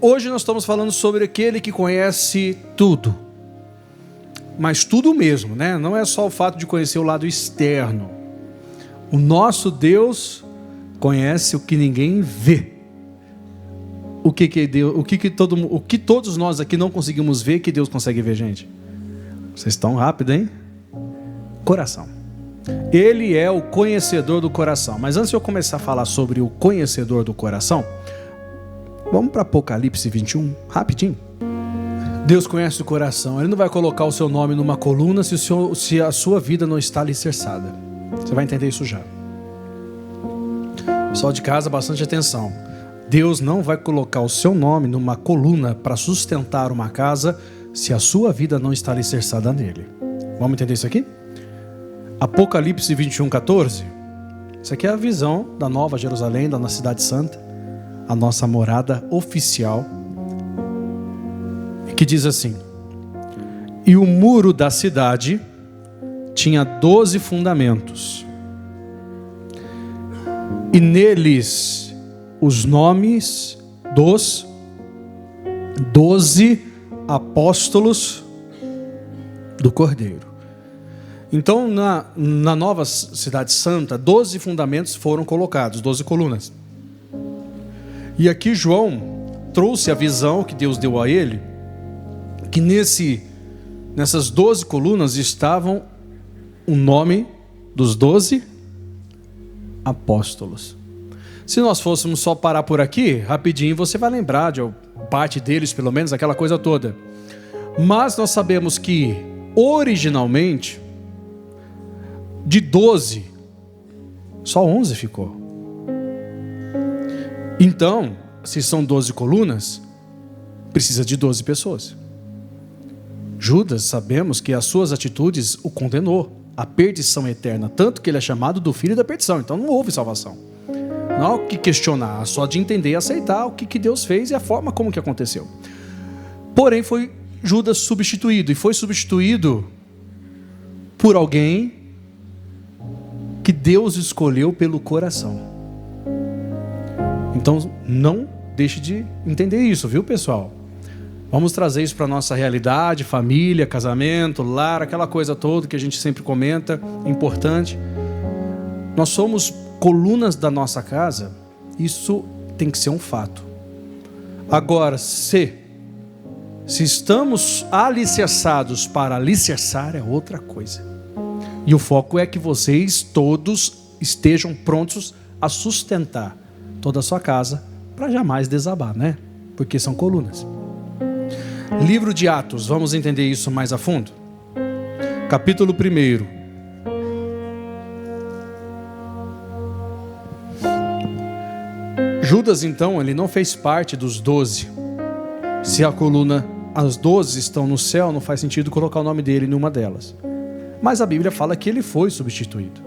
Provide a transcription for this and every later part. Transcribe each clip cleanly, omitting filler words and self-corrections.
hoje nós estamos falando sobre aquele que conhece tudo. Mas tudo mesmo, né? Não é só o fato de conhecer o lado externo. O nosso Deus conhece o que ninguém vê. O que todos nós aqui não conseguimos ver, que Deus consegue ver, gente? Vocês estão rápido, hein? Coração. Ele é o conhecedor do coração. Mas antes de eu começar a falar sobre o conhecedor do coração, vamos para Apocalipse 21, rapidinho. Deus conhece o coração. Ele não vai colocar o seu nome numa coluna se a sua vida não está alicerçada. Você vai entender isso já. Pessoal de casa, bastante atenção. Deus não vai colocar o seu nome numa coluna para sustentar uma casa se a sua vida não está alicerçada nele. Vamos entender isso aqui? Apocalipse 21, 14. Isso aqui é a visão da Nova Jerusalém, da nossa cidade santa, a nossa morada oficial, que diz assim: e o muro da cidade tinha 12 fundamentos, e neles os nomes dos 12 apóstolos do Cordeiro. Então, na nova cidade santa, 12 fundamentos foram colocados, 12 colunas. E aqui João trouxe a visão que Deus deu a ele, que nessas 12 colunas estavam o nome dos 12 apóstolos. Se nós fôssemos só parar por aqui, rapidinho você vai lembrar de parte deles, pelo menos, aquela coisa toda. Mas nós sabemos que, originalmente, de 12, só 11 ficou. Então, se são 12 colunas, precisa de 12 pessoas. Judas, sabemos que as suas atitudes o condenou à perdição eterna, tanto que ele é chamado do filho da perdição. Então não houve salvação. Não há o que questionar, só de entender e aceitar o que Deus fez e a forma como que aconteceu. Porém, foi Judas substituído, e foi substituído por alguém que Deus escolheu pelo coração. Então, não deixe de entender isso, viu, pessoal? Vamos trazer isso para a nossa realidade, família, casamento, lar, aquela coisa toda que a gente sempre comenta, importante. Nós somos colunas da nossa casa, isso tem que ser um fato. Agora, se estamos alicerçados para alicerçar, é outra coisa. E o foco é que vocês todos estejam prontos a sustentar toda a sua casa para jamais desabar, né? Porque são colunas. Livro de Atos, vamos entender isso mais a fundo. Capítulo 1. Judas, então, ele não fez parte dos 12. Se a coluna, as 12 estão no céu, não faz sentido colocar o nome dele em uma delas. Mas a Bíblia fala que ele foi substituído.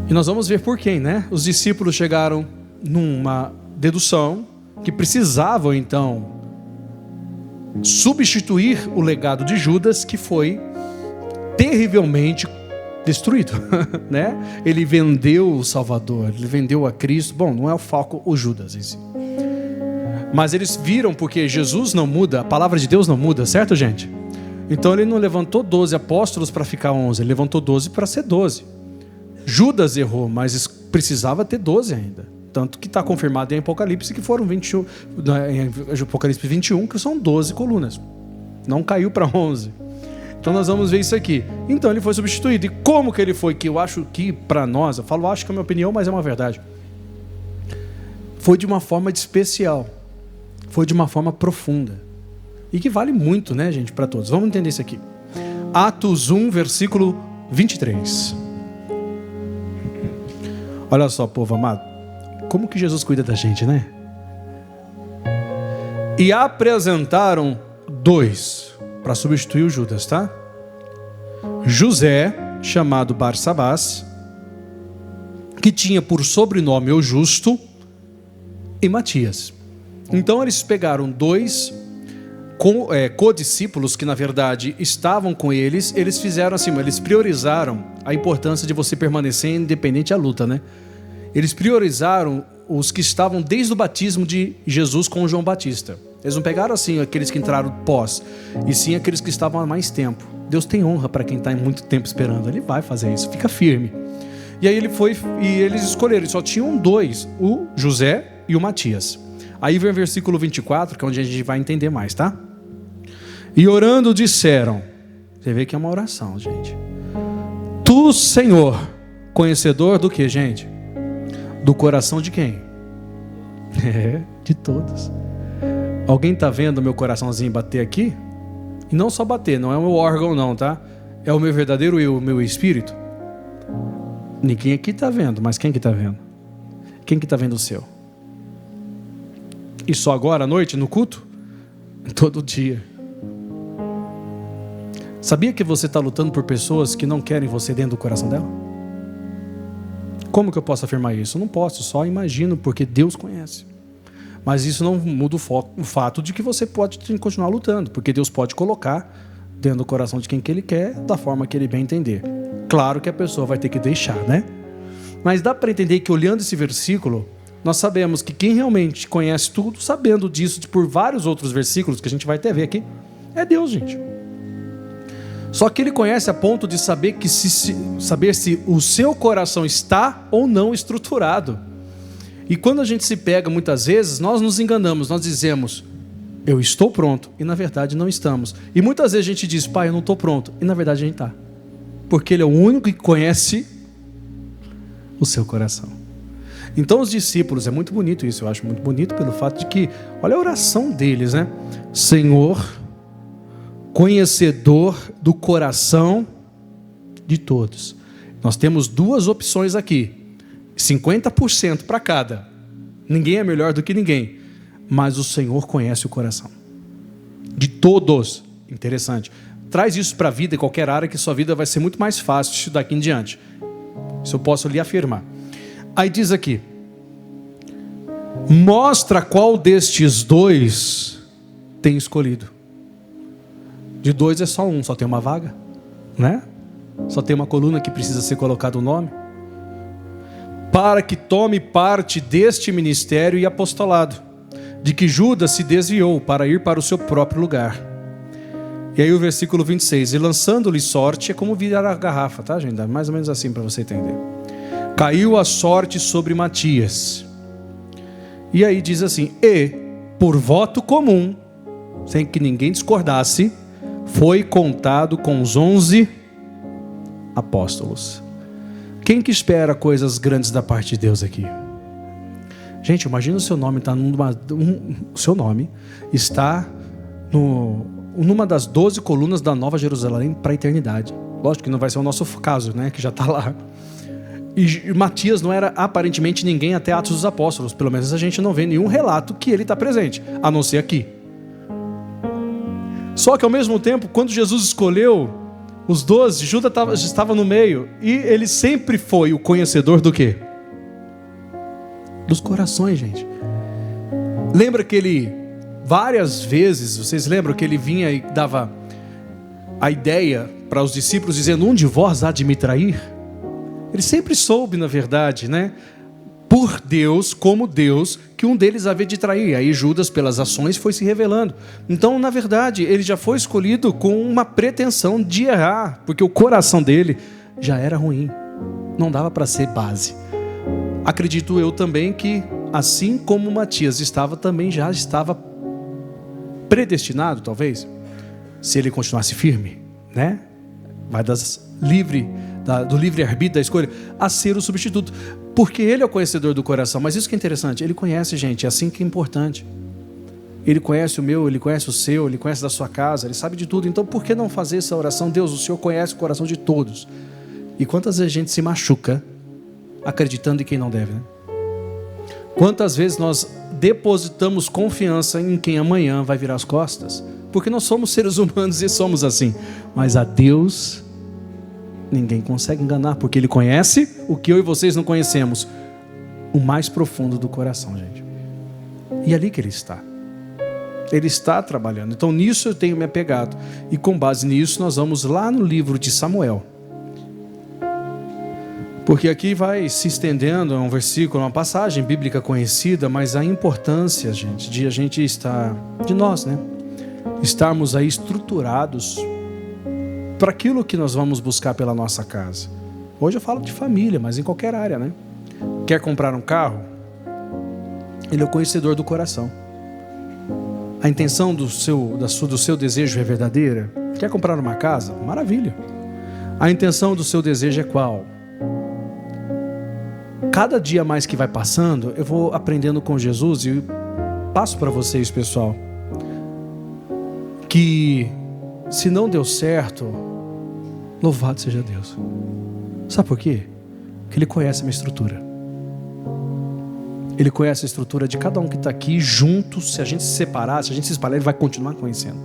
E nós vamos ver por quem, né? Os discípulos chegaram numa dedução que precisavam, então, substituir o legado de Judas, que foi terrivelmente destruído, né? Ele vendeu o Salvador, ele vendeu a Cristo. Bom, não é o foco o Judas em si. Mas eles viram, porque Jesus não muda, a palavra de Deus não muda, certo, gente? Então ele não levantou 12 apóstolos para ficar 11, ele levantou 12 para ser 12. Judas errou, mas precisava ter 12 ainda. Tanto que está confirmado em Apocalipse que foram 21, em Apocalipse 21, que são 12 colunas. Não caiu para 11. Então nós vamos ver isso aqui. Então ele foi substituído. E como que ele foi? Que eu acho que para nós, eu falo acho que é a minha opinião, mas é uma verdade. Foi de uma forma especial. Foi de uma forma profunda. E que vale muito, né, gente, para todos. Vamos entender isso aqui. Atos 1, versículo 23. Olha só, povo amado. Como que Jesus cuida da gente, né? E apresentaram 2 para substituir o Judas, tá? José, chamado Barsabás, que tinha por sobrenome o Justo, e Matias. Então eles pegaram 2 codiscípulos que na verdade estavam com eles. Eles fizeram assim, eles priorizaram a importância de você permanecer independente da luta, né? Eles priorizaram os que estavam desde o batismo de Jesus com João Batista. Eles não pegaram assim aqueles que entraram pós, e sim aqueles que estavam há mais tempo. Deus tem honra para quem está muito tempo esperando. Ele vai fazer isso, fica firme. E aí ele foi, e eles escolheram, só tinham dois, o José e o Matias. Aí vem o versículo 24, que é onde a gente vai entender mais, tá? E orando disseram, você vê que é uma oração, gente. Tu, Senhor, conhecedor do que, gente? Do coração de quem? De todos. Alguém está vendo meu coraçãozinho bater aqui? E não só bater, não é o meu órgão não, tá? É o meu verdadeiro eu, o meu espírito. Ninguém aqui está vendo, mas quem que está vendo? Quem que está vendo o seu? E só agora à noite, no culto? Todo dia. Sabia que você está lutando por pessoas que não querem você dentro do coração dela? Como que eu posso afirmar isso? Eu não posso, só imagino, porque Deus conhece. Mas isso não muda o fato de que você pode continuar lutando, porque Deus pode colocar dentro do coração de quem que Ele quer, da forma que Ele bem entender. Claro que a pessoa vai ter que deixar, né? Mas dá para entender que olhando esse versículo, nós sabemos que quem realmente conhece tudo, sabendo disso por vários outros versículos que a gente vai até ver aqui, é Deus, gente. Só que Ele conhece a ponto de saber saber se o seu coração está ou não estruturado. E quando a gente se pega muitas vezes, nós nos enganamos, nós dizemos, eu estou pronto, e na verdade não estamos. E muitas vezes a gente diz, pai, eu não estou pronto, e na verdade a gente está. Porque Ele é o único que conhece o seu coração. Então os discípulos, é muito bonito isso, eu acho muito bonito pelo fato de que, olha a oração deles, né? Senhor, conhecedor do coração de todos. Nós temos duas opções aqui, 50% para cada. Ninguém é melhor do que ninguém, mas o Senhor conhece o coração de todos. Interessante. Traz isso para a vida, em qualquer área, que sua vida vai ser muito mais fácil daqui em diante. Isso eu posso lhe afirmar. Aí diz aqui, mostra qual destes dois tem escolhido. De dois é só um, só tem uma vaga, né? Só tem uma coluna que precisa ser colocado o nome. Para que tome parte deste ministério e apostolado, de que Judas se desviou para ir para o seu próprio lugar. E aí o versículo 26, e lançando-lhe sorte, é como virar a garrafa, tá, gente? Mais ou menos assim para você entender. Caiu a sorte sobre Matias. E aí diz assim, e por voto comum, sem que ninguém discordasse, foi contado com os 11 apóstolos. Quem que espera coisas grandes da parte de Deus aqui? Gente, imagina o seu nome está seu nome está numa das 12 colunas da Nova Jerusalém para a eternidade. Lógico que não vai ser o nosso caso, né? Que já está lá. E Matias não era aparentemente ninguém até Atos dos Apóstolos. Pelo menos a gente não vê nenhum relato que ele está presente, a não ser aqui. Só que ao mesmo tempo, quando Jesus escolheu os 12, Judas estava no meio. E ele sempre foi o conhecedor do quê? Dos corações, gente. Lembra que ele, várias vezes, vocês lembram que ele vinha e dava a ideia para os discípulos, dizendo, um de vós há de me trair? Ele sempre soube, na verdade, né? Por Deus, como Deus, que um deles havia de trair. Aí Judas, pelas ações, foi se revelando. Então, na verdade, ele já foi escolhido com uma pretensão de errar, porque o coração dele já era ruim. Não dava para ser base. Acredito eu também que, assim como Matias estava, também já estava predestinado, talvez, se ele continuasse firme, né? Vai do livre-arbítrio da escolha, a ser o substituto. Porque ele é o conhecedor do coração. Mas isso que é interessante, ele conhece, gente, é assim que é importante. Ele conhece o meu, ele conhece o seu, ele conhece da sua casa, ele sabe de tudo. Então por que não fazer essa oração? Deus, o Senhor conhece o coração de todos. E quantas vezes a gente se machuca acreditando em quem não deve, né? Quantas vezes nós depositamos confiança em quem amanhã vai virar as costas? Porque nós somos seres humanos e somos assim. Mas a Deus ninguém consegue enganar, porque Ele conhece o que eu e vocês não conhecemos, o mais profundo do coração, gente. E é ali que Ele está. Ele está trabalhando. Então nisso eu tenho me apegado. E com base nisso nós vamos lá no livro de Samuel. Porque aqui vai se estendendo, é um versículo, uma passagem bíblica conhecida, mas a importância, gente, de a gente estar, de nós, né? Estarmos aí estruturados para aquilo que nós vamos buscar pela nossa casa. Hoje eu falo de família, mas em qualquer área, né? Quer comprar um carro? Ele é o conhecedor do coração. A intenção do seu desejo é verdadeira? Quer comprar uma casa? Maravilha. A intenção do seu desejo é qual? Cada dia mais que vai passando, eu vou aprendendo com Jesus e passo para vocês, pessoal, que se não deu certo, louvado seja Deus. Sabe por quê? Porque Ele conhece a minha estrutura. Ele conhece a estrutura de cada um que está aqui junto. Se a gente se separar, se a gente se espalhar, Ele vai continuar conhecendo.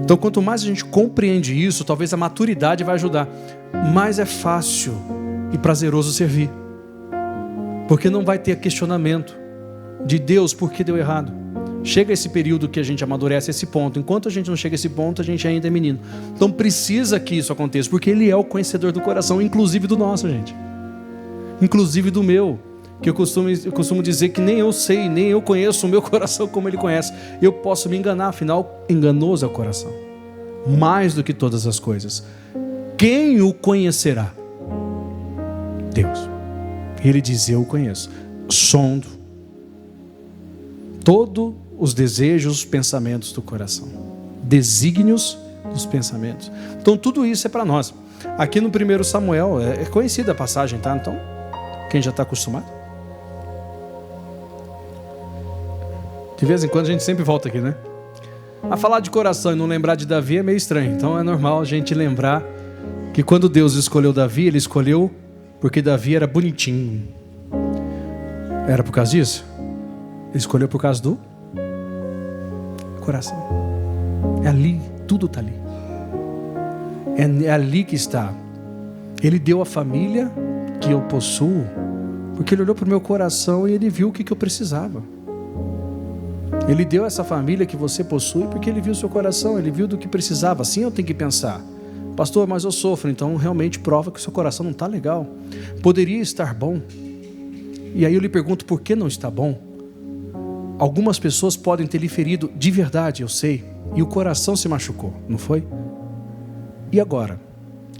Então, quanto mais a gente compreende isso, talvez a maturidade vai ajudar. Mais é fácil e prazeroso servir. Porque não vai ter questionamento de Deus, por que deu errado. Chega esse período que a gente amadurece esse ponto. Enquanto a gente não chega a esse ponto, a gente ainda é menino. Então precisa que isso aconteça, porque Ele é o conhecedor do coração, inclusive do nosso, gente. Inclusive do meu. Que eu costumo dizer que nem eu sei, nem eu conheço o meu coração como Ele conhece. Eu posso me enganar, afinal, enganoso é o coração. Mais do que todas as coisas. Quem o conhecerá? Deus. Ele diz, eu o conheço. Sondo todos os desejos, os pensamentos do coração. Desígnios dos pensamentos. Então tudo isso é para nós. Aqui no 1 Samuel, é conhecida a passagem, tá? Então, quem já está acostumado? De vez em quando a gente sempre volta aqui, né? A falar de coração e não lembrar de Davi é meio estranho. Então é normal a gente lembrar que quando Deus escolheu Davi, Ele escolheu porque Davi era bonitinho. Era por causa disso? Ele escolheu por causa do coração. É ali, tudo está ali. É ali que está. Ele deu a família que eu possuo, porque Ele olhou para o meu coração e Ele viu o que eu precisava. Ele deu essa família que você possui porque Ele viu o seu coração, Ele viu do que precisava. Assim eu tenho que pensar. Pastor, mas eu sofro, então realmente prova que o seu coração não está legal. Poderia estar bom. E aí eu lhe pergunto, por que não está bom? Algumas pessoas podem ter lhe ferido de verdade, eu sei. E o coração se machucou, não foi? E agora?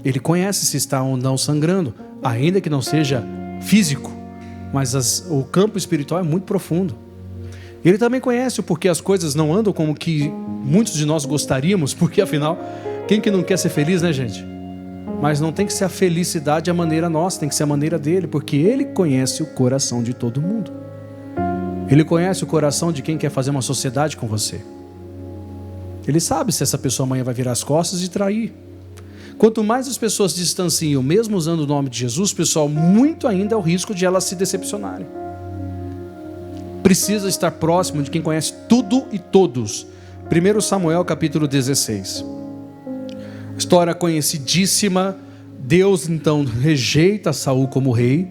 Ele conhece se está ou não sangrando, ainda que não seja físico. Mas o campo espiritual é muito profundo. Ele também conhece o porquê as coisas não andam como que muitos de nós gostaríamos, porque afinal, quem que não quer ser feliz, né, gente? Mas não tem que ser a felicidade a maneira nossa, tem que ser a maneira dele, porque Ele conhece o coração de todo mundo. Ele conhece o coração de quem quer fazer uma sociedade com você. Ele sabe se essa pessoa amanhã vai virar as costas e trair. Quanto mais as pessoas se distanciam, mesmo usando o nome de Jesus, pessoal, muito ainda é o risco de elas se decepcionarem. Precisa estar próximo de quem conhece tudo e todos. 1 Samuel capítulo 16. História conhecidíssima. Deus então rejeita Saul como rei,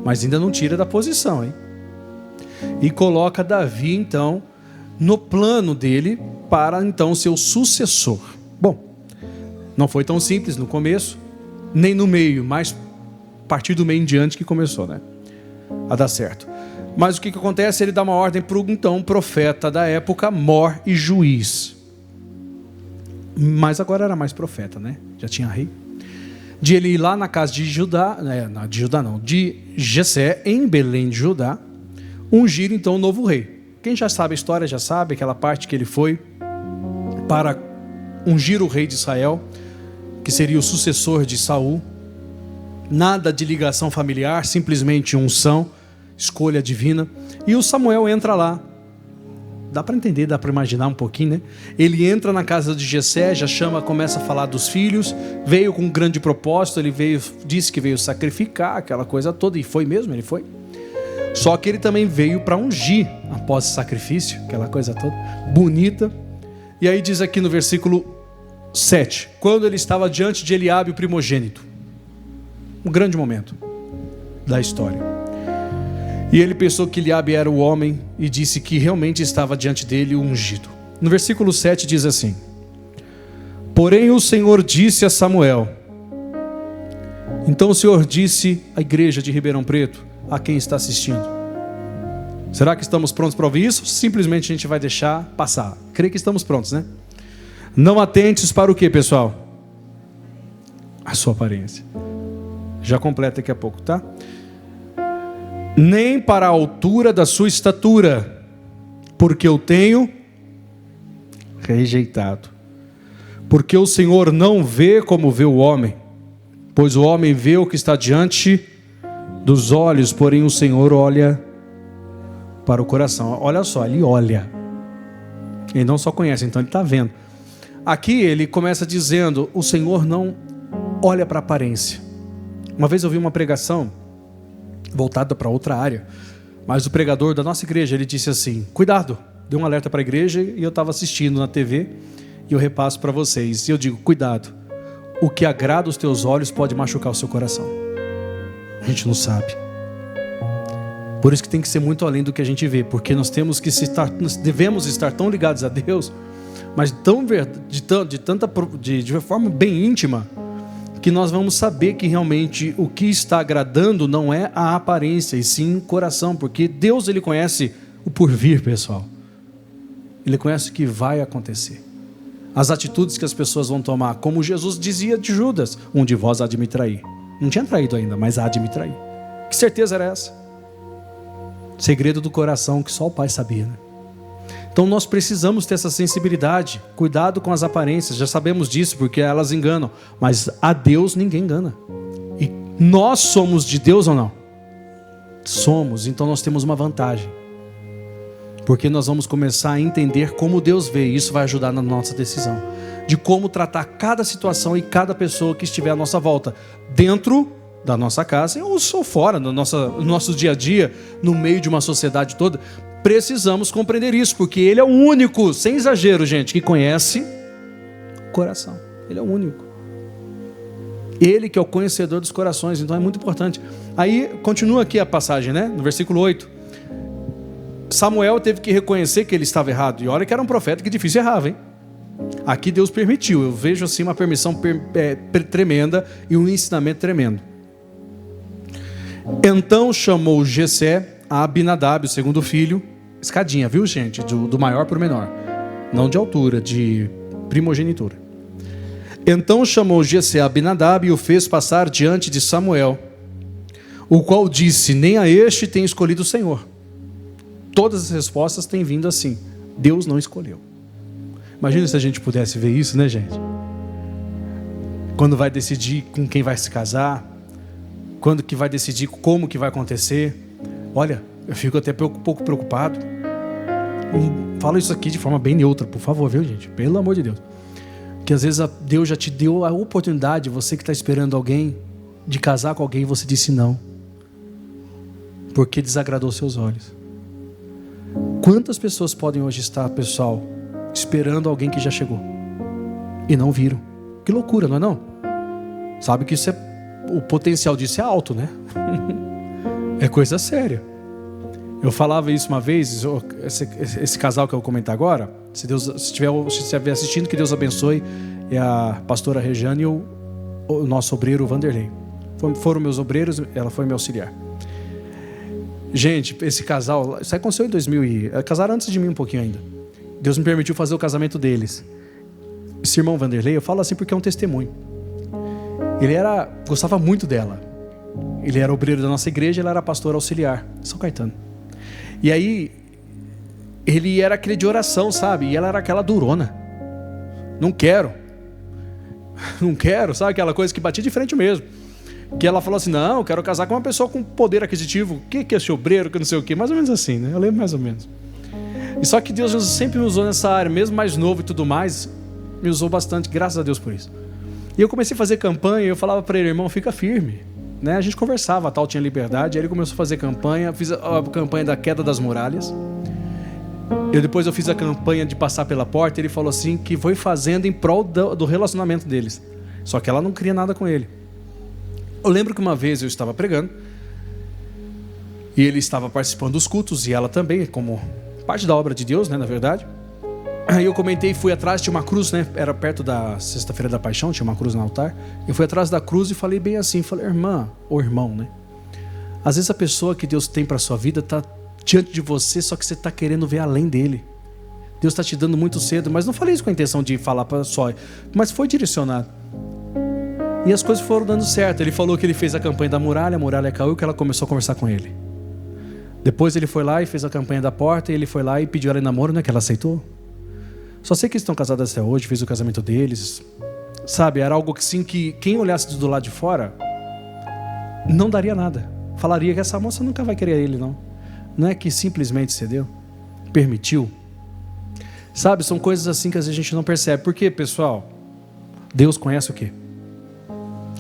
mas ainda não tira da posição, hein? E coloca Davi então no plano dele para então ser o sucessor. Bom, não foi tão simples no começo, nem no meio, mas a partir do meio em diante que começou, né? A dar certo. Mas o que acontece? Ele dá uma ordem para o então profeta da época, mor e juiz. Mas agora era mais profeta, né? Já tinha rei. De ele ir lá na casa de Judá, de Jessé, em Belém de Judá, ungir então o novo rei. Quem já sabe a história, já sabe aquela parte que ele foi para ungir o rei de Israel, que seria o sucessor de Saul. Nada de ligação familiar, simplesmente unção, escolha divina. E o Samuel entra lá. Dá para entender, dá para imaginar um pouquinho, né? Ele entra na casa de Jessé, já chama, começa a falar dos filhos, veio com um grande propósito, disse que veio sacrificar aquela coisa toda, e foi mesmo, ele foi. Só que ele também veio para ungir após o sacrifício, aquela coisa toda, bonita. E aí diz aqui no versículo 7, quando ele estava diante de Eliabe, o primogênito, um grande momento da história. E ele pensou que Eliabe era o homem e disse que realmente estava diante dele o ungido. No versículo 7 diz assim: porém o Senhor disse a Samuel: Então o Senhor disse à igreja de Ribeirão Preto, a quem está assistindo: será que estamos prontos para ouvir isso? Simplesmente a gente vai deixar passar. Creio que estamos prontos, né? Não atentes para o que, pessoal? A sua aparência. Já completa daqui a pouco, tá? Nem para a altura da sua estatura, porque eu tenho rejeitado. Porque o Senhor não vê como vê o homem, pois o homem vê o que está diante dos olhos, porém o Senhor olha para o coração. Olha só, ele olha. Ele não só conhece, então ele está vendo. Aqui ele começa dizendo: o Senhor não olha para a aparência. Uma vez eu vi uma pregação voltada para outra área, mas o pregador da nossa igreja, ele disse assim: cuidado, deu um alerta para a igreja, e eu estava assistindo na TV, e eu repasso para vocês, e eu digo: cuidado, o que agrada os teus olhos pode machucar o seu coração. A gente não sabe. Por isso que tem que ser muito além do que a gente vê, porque nós devemos estar tão ligados a Deus, mas de forma bem íntima, que nós vamos saber que realmente o que está agradando não é a aparência, e sim o coração, porque Deus, ele conhece o porvir, pessoal. Ele conhece o que vai acontecer, as atitudes que as pessoas vão tomar, como Jesus dizia de Judas: um de vós há de me trair. Não tinha traído ainda, mas há de me trair. Que certeza era essa? Segredo do coração que só o Pai sabia, né? Então nós precisamos ter essa sensibilidade. Cuidado com as aparências, já sabemos disso, porque elas enganam, mas a Deus ninguém engana. E nós somos de Deus ou não? Somos, então nós temos uma vantagem, porque nós vamos começar a entender como Deus vê, e isso vai ajudar na nossa decisão, de como tratar cada situação e cada pessoa que estiver à nossa volta, dentro da nossa casa ou fora, no nosso dia a dia, no meio de uma sociedade toda. Precisamos compreender isso, porque Ele é o único, sem exagero, gente, que conhece o coração. Ele é o único. Ele que é o conhecedor dos corações, então é muito importante. Aí, continua aqui a passagem, né? No versículo 8. Samuel teve que reconhecer que ele estava errado. E olha que era um profeta que difícil errava, hein? Aqui Deus permitiu. Eu vejo assim uma permissão tremenda e um ensinamento tremendo. Então chamou Jessé a Abinadab, o segundo filho. Escadinha, viu, gente? Do maior para o menor. Não de altura, de primogenitura. Então chamou Jessé a Abinadab e o fez passar diante de Samuel, o qual disse: nem a este tem escolhido o Senhor. Todas as respostas têm vindo assim: Deus não escolheu. Imagina se a gente pudesse ver isso, né, gente? Quando vai decidir com quem vai se casar, quando que vai decidir como que vai acontecer. Olha, eu fico até um pouco preocupado. Fala isso aqui de forma bem neutra, por favor, viu, gente? Pelo amor de Deus. Que às vezes Deus já te deu a oportunidade, você que está esperando alguém, de casar com alguém, e você disse não, porque desagradou seus olhos. Quantas pessoas podem hoje estar, pessoal, esperando alguém que já chegou e não viram? Que loucura, não é não? Sabe que isso o potencial disso é alto, né? É coisa séria. Eu falava isso uma vez, esse casal que eu vou comentar agora, se estiver assistindo, que Deus abençoe, é a pastora Rejane e o nosso obreiro Vanderlei. Foram meus obreiros, ela foi meu auxiliar. Gente, esse casal, isso aconteceu em 2000, casaram antes de mim um pouquinho ainda. Deus me permitiu fazer o casamento deles. Esse irmão Vanderlei, eu falo assim porque é um testemunho. Ele gostava muito dela. Ele era obreiro da nossa igreja, ela era pastor auxiliar, São Caetano. E aí, ele era aquele de oração, sabe? E ela era aquela durona. Não quero, sabe? Aquela coisa que batia de frente mesmo. Que ela falou assim: não, eu quero casar com uma pessoa com poder aquisitivo. O que é esse obreiro, que não sei o quê? Mais ou menos assim, né? Eu lembro mais ou menos. E só que Deus sempre me usou nessa área, mesmo mais novo e tudo mais, me usou bastante, graças a Deus por isso. E eu comecei a fazer campanha, e eu falava para ele: irmão, fica firme. Né? A gente conversava, tal, tinha liberdade. Aí ele começou a fazer campanha, fiz a campanha da queda das muralhas. Depois eu fiz a campanha de passar pela porta. Ele falou assim que foi fazendo em prol do relacionamento deles. Só que ela não queria nada com ele. Eu lembro que uma vez eu estava pregando e ele estava participando dos cultos, e ela também, como parte da obra de Deus, né, na verdade. Aí eu comentei, fui atrás, tinha uma cruz, né? Era perto da Sexta-feira da Paixão, tinha uma cruz no altar. Eu fui atrás da cruz e falei bem assim, falei, irmã, ou irmão, né? Às vezes a pessoa que Deus tem para sua vida está diante de você, só que você está querendo ver além dele. Deus está te dando muito cedo, mas não falei isso com a intenção de falar para só, mas foi direcionado. E as coisas foram dando certo. Ele falou que ele fez a campanha da muralha, a muralha caiu, que ela começou a conversar com ele. Depois ele foi lá e fez a campanha da porta, e ele foi lá e pediu ela em namoro, né? Que ela aceitou. Só sei que eles estão casados até hoje, fiz o casamento deles. Sabe, era algo assim que quem olhasse do lado de fora não daria nada. Falaria que essa moça nunca vai querer ele, não. Não é que simplesmente cedeu, permitiu. Sabe, são coisas assim que às vezes a gente não percebe. Por quê, pessoal? Deus conhece o quê?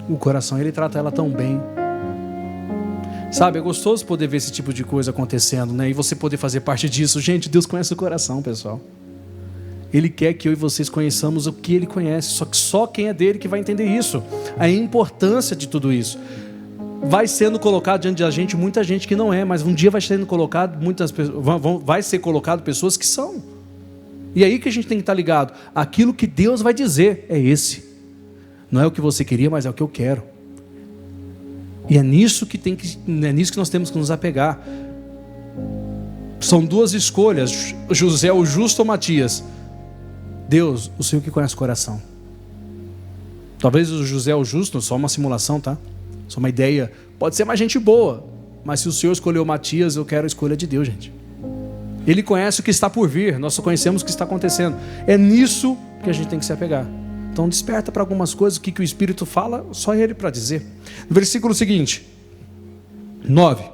O coração, Ele trata ela tão bem. Sabe, é gostoso poder ver esse tipo de coisa acontecendo, né? E você poder fazer parte disso. Gente, Deus conhece o coração, pessoal. Ele quer que eu e vocês conheçamos o que Ele conhece. Só que só quem é dele que vai entender isso. A importância de tudo isso. Vai sendo colocado diante da gente muita gente que não é, mas um dia vai sendo colocado vai ser colocado pessoas que são. E aí que a gente tem que estar ligado. Aquilo que Deus vai dizer é esse. Não é o que você queria, mas é o que eu quero. E é nisso que nós temos que nos apegar. São duas escolhas: José o justo ou Matias. Deus, o Senhor que conhece o coração. Talvez o José o justo, só uma simulação, tá? Só uma ideia. Pode ser mais gente boa, mas se o Senhor escolheu Matias, eu quero a escolha de Deus, gente. Ele conhece o que está por vir, nós só conhecemos o que está acontecendo. É nisso que a gente tem que se apegar. Então desperta para algumas coisas, o que o Espírito fala, só Ele para dizer. No versículo seguinte, 9.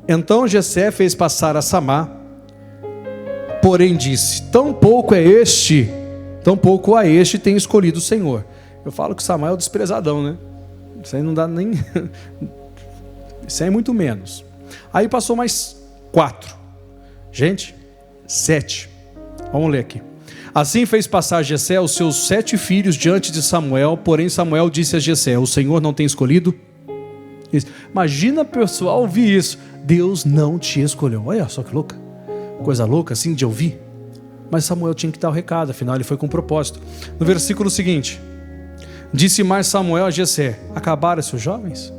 Então Jessé fez passar a Samá, porém disse, tão pouco a este tem escolhido o Senhor. Eu falo que Samá é o desprezadão, né? Isso aí não dá nem... Isso aí é muito menos. Aí passou mais 4. Gente, 7. Vamos ler aqui. Assim fez passar Jessé os seus 7 filhos diante de Samuel, porém Samuel disse a Jessé, o Senhor não tem escolhido? Isso. Imagina o pessoal ouvir isso. Deus não te escolheu. Olha só que louca. Coisa louca assim de ouvir. Mas Samuel tinha que dar o recado, afinal ele foi com propósito. No versículo seguinte, disse mais Samuel a Jessé, acabaram-se os jovens?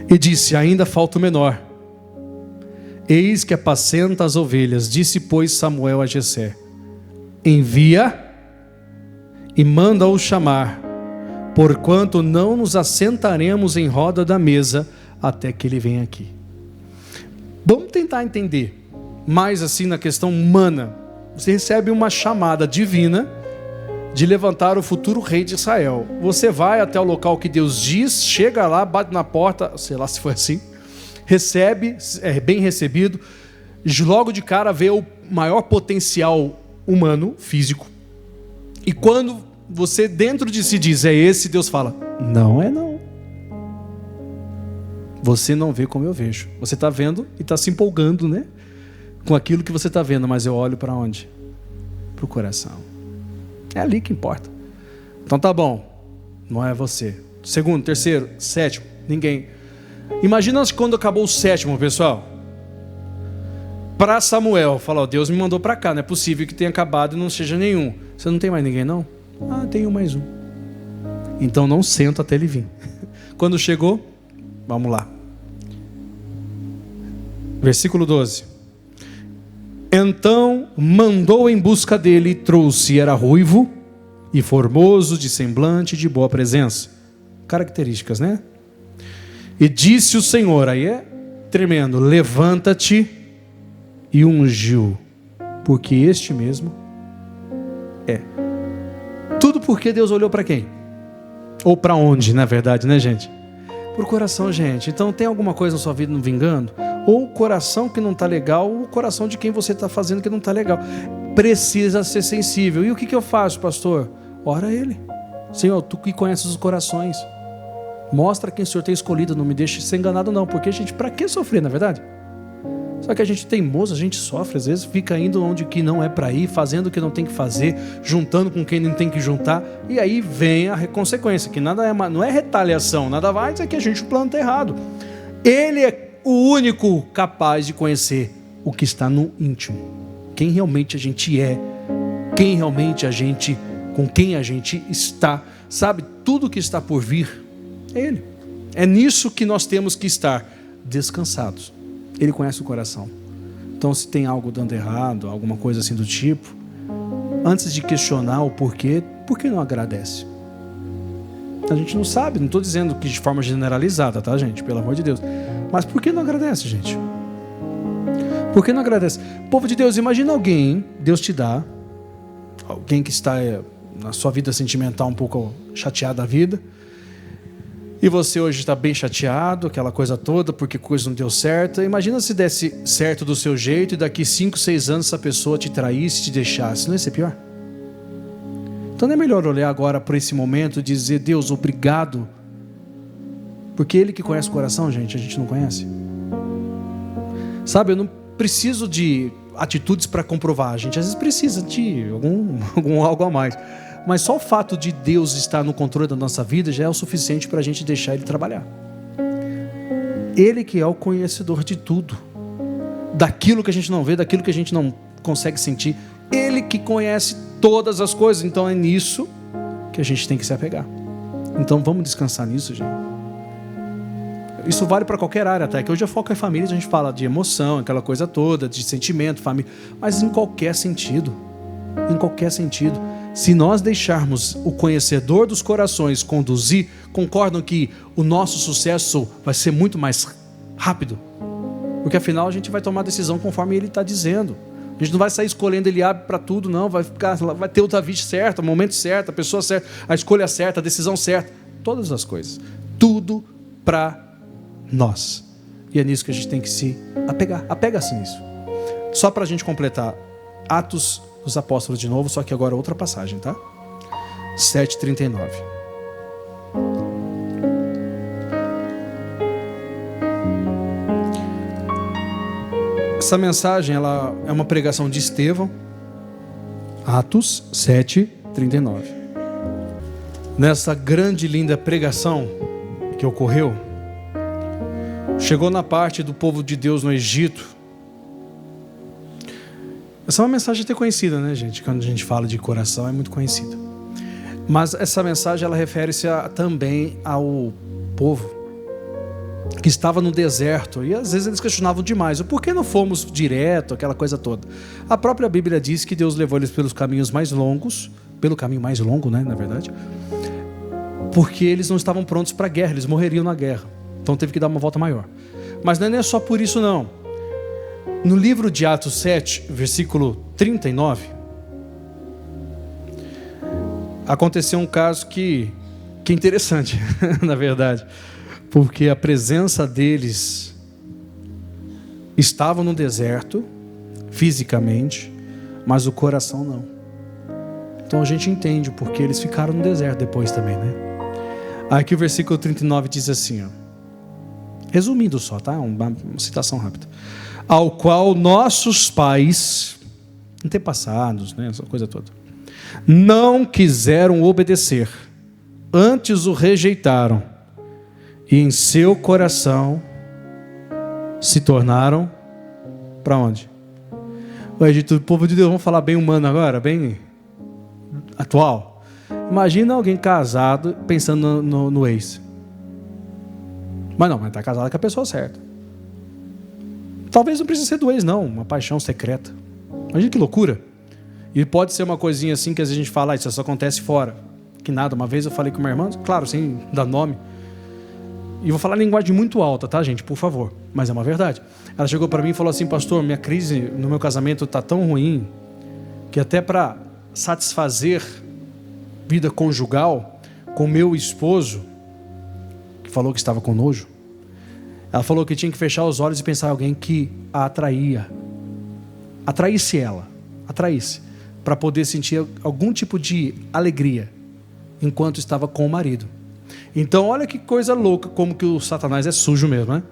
E disse, ainda falta o menor. Eis que apacenta as ovelhas. Disse, pois, Samuel a Jessé, envia e manda-o chamar, porquanto não nos assentaremos em roda da mesa até que ele venha aqui. Vamos tentar entender mais assim na questão humana. Você recebe uma chamada divina de levantar o futuro rei de Israel. Você vai até o local que Deus diz, chega lá, bate na porta, sei lá se foi assim, recebe, é bem recebido, logo de cara vê o maior potencial humano, físico, e quando você dentro de si diz, é esse, Deus fala, não é não. Você não vê como eu vejo. Você está vendo e está se empolgando, né? Com aquilo que você está vendo, mas eu olho para onde? Para o coração. É ali que importa. Então tá bom, não é você. Segundo, terceiro, sétimo, ninguém. Imagina quando acabou o 7º, pessoal. Para Samuel, falou, Deus me mandou para cá, não é possível que tenha acabado e não seja nenhum. Você não tem mais ninguém, não? Ah, tenho mais um. Então não senta até ele vir. Quando chegou, vamos lá. Versículo 12. Então mandou em busca dele e trouxe, era ruivo e formoso, de semblante e de boa presença. Características, né? E disse o Senhor, aí é tremendo, levanta-te e ungiu, porque este mesmo é. Tudo porque Deus olhou para quem? Ou para onde, na verdade, né, gente? Para o coração, gente. Então tem alguma coisa na sua vida não vingando? Ou o coração que não está legal, ou o coração de quem você está fazendo que não está legal. Precisa ser sensível. E o que eu faço, pastor? Ora a Ele. Senhor, Tu que conheces os corações. Mostra quem o Senhor tem escolhido, não me deixe ser enganado não, porque gente, para que sofrer, na verdade? Só que a gente é teimoso, a gente sofre, às vezes fica indo onde que não é para ir, fazendo o que não tem que fazer, juntando com quem não tem que juntar, e aí vem a consequência, que nada não é retaliação, nada vai dizer que a gente planta errado. Ele é o único capaz de conhecer o que está no íntimo. quem realmente a gente é, quem realmente a gente, com quem a gente está, sabe, tudo que está por vir é Ele. É nisso que nós temos que estar descansados. Ele conhece o coração. Então, se tem algo dando errado, alguma coisa assim do tipo, antes de questionar o porquê, por que não agradece? A gente não sabe, não estou dizendo que de forma generalizada, tá, gente? Pelo amor de Deus. Mas por que não agradece, gente? Por que não agradece? Povo de Deus, imagina alguém, Deus te dá, alguém que está na sua vida sentimental um pouco chateado da vida, e você hoje está bem chateado, aquela coisa toda, porque coisa não deu certo. Imagina se desse certo do seu jeito e daqui 5, 6 anos essa pessoa te traísse, te deixasse. Não ia ser pior? Então não é melhor olhar agora para esse momento e dizer, Deus, obrigado. Porque Ele que conhece o coração, gente, a gente não conhece. Sabe, eu não preciso de atitudes para comprovar. A gente às vezes precisa de algo a mais. Mas só o fato de Deus estar no controle da nossa vida já é o suficiente para a gente deixar Ele trabalhar. Ele que é o conhecedor de tudo. Daquilo que a gente não vê, daquilo que a gente não consegue sentir. Ele que conhece todas as coisas. Então é nisso que a gente tem que se apegar. Então vamos descansar nisso, gente. Isso vale para qualquer área até. Que hoje a foco é família, a gente fala de emoção, aquela coisa toda, de sentimento, família. Mas em qualquer sentido. Em qualquer sentido. Se nós deixarmos o conhecedor dos corações conduzir, concordam que o nosso sucesso vai ser muito mais rápido? Porque afinal a gente vai tomar decisão conforme Ele está dizendo. A gente não vai sair escolhendo Eliabe para tudo, não. Vai ter o Davi certo, o momento certo, a pessoa certa, a escolha certa, a decisão certa. Todas as coisas. Tudo para nós. E é nisso que a gente tem que se apegar. Apega-se nisso. Só para a gente completar. Atos dos Apóstolos de novo, só que agora outra passagem, tá? 7:39. Essa mensagem, ela é uma pregação de Estevão. Atos 7:39. Nessa grande e linda pregação que ocorreu, chegou na parte do povo de Deus no Egito. Essa é uma mensagem até conhecida, né, gente? Quando a gente fala de coração, é muito conhecida. Mas essa mensagem, ela refere-se também ao povo que estava no deserto. E às vezes eles questionavam demais. Por que não fomos direto, aquela coisa toda? A própria Bíblia diz que Deus levou eles pelos caminhos mais longos. Pelo caminho mais longo, né, na verdade. Porque eles não estavam prontos para a guerra. Eles morreriam na guerra. Então teve que dar uma volta maior. Mas não é só por isso, não. No livro de Atos 7, versículo 39, aconteceu um caso que é interessante, na verdade, porque a presença deles estava no deserto, fisicamente, mas o coração não. Então a gente entende o porquê eles ficaram no deserto depois também, né? Aqui o versículo 39 diz assim, ó, resumindo só, tá? Uma citação rápida. Ao qual nossos pais, antepassados, né, essa coisa toda, não quiseram obedecer, antes o rejeitaram, e em seu coração se tornaram para onde? O povo de Deus, vamos falar bem humano agora, bem atual. Imagina alguém casado pensando no ex. Mas está casado com a pessoa certa. Talvez não precise ser do ex, não. Uma paixão secreta. Imagina que loucura. E pode ser uma coisinha assim que às vezes a gente fala, isso só acontece fora. Que nada. Uma vez eu falei com minha irmã, claro, sem dar nome. E vou falar linguagem muito alta, tá, gente? Por favor. Mas é uma verdade. Ela chegou para mim e falou assim, pastor, minha crise no meu casamento está tão ruim que até para satisfazer vida conjugal com meu esposo, que falou que estava com nojo, ela falou que tinha que fechar os olhos e pensar em alguém que a atraísse ela, para poder sentir algum tipo de alegria enquanto estava com o marido. Então olha que coisa louca, como que o Satanás é sujo mesmo, né?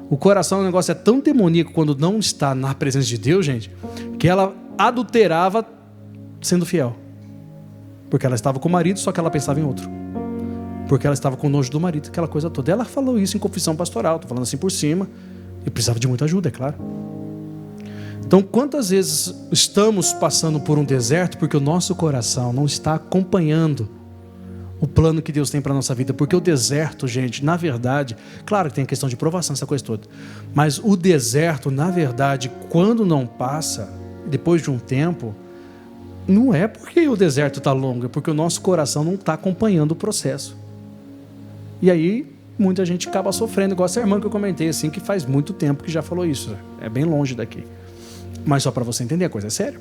O coração, o negócio é tão demoníaco quando não está na presença de Deus, gente, que ela adulterava sendo fiel, porque ela estava com o marido, só que ela pensava em outro. Porque ela estava com nojo do marido, aquela coisa toda. Ela falou isso em confissão pastoral, estou falando assim por cima, e precisava de muita ajuda, é claro. Então, quantas vezes estamos passando por um deserto porque o nosso coração não está acompanhando o plano que Deus tem para a nossa vida? Porque o deserto, gente, na verdade, claro que tem a questão de provação, essa coisa toda, mas o deserto, na verdade, quando não passa, depois de um tempo, não é porque o deserto está longo, é porque o nosso coração não está acompanhando o processo. E aí, muita gente acaba sofrendo, igual essa irmã que eu comentei, assim, que faz muito tempo que já falou isso, é bem longe daqui. Mas só para você entender, a coisa é séria.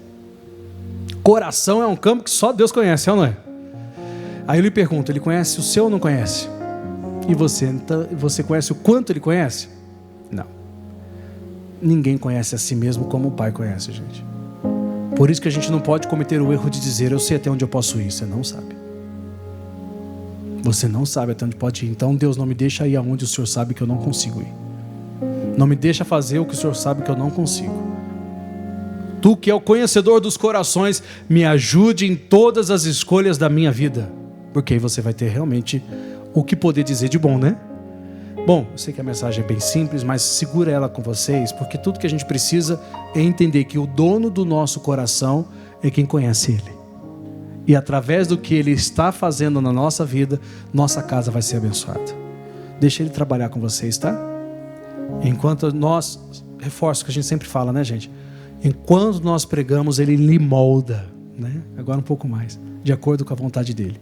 Coração é um campo que só Deus conhece, é ou não é? Aí eu lhe pergunto, ele conhece o seu ou não conhece? E você, então, você conhece o quanto ele conhece? Não. Ninguém conhece a si mesmo como o Pai conhece, gente. Por isso que a gente não pode cometer o erro de dizer, eu sei até onde eu posso ir. Você não sabe. Você não sabe até onde pode ir. Então Deus não me deixa ir aonde o Senhor sabe que eu não consigo ir. Não me deixa fazer o que o Senhor sabe que eu não consigo. Tu que é o conhecedor dos corações, me ajude em todas as escolhas da minha vida. Porque aí você vai ter realmente o que poder dizer de bom, né? Bom, eu sei que a mensagem é bem simples, mas segura ela com vocês, porque tudo que a gente precisa é entender que o dono do nosso coração é quem conhece Ele. E através do que Ele está fazendo na nossa vida, nossa casa vai ser abençoada. Deixa Ele trabalhar com vocês, tá? Enquanto nós, reforço o que a gente sempre fala, né, gente? Enquanto nós pregamos, Ele lhe molda, né? Agora um pouco mais, de acordo com a vontade dEle.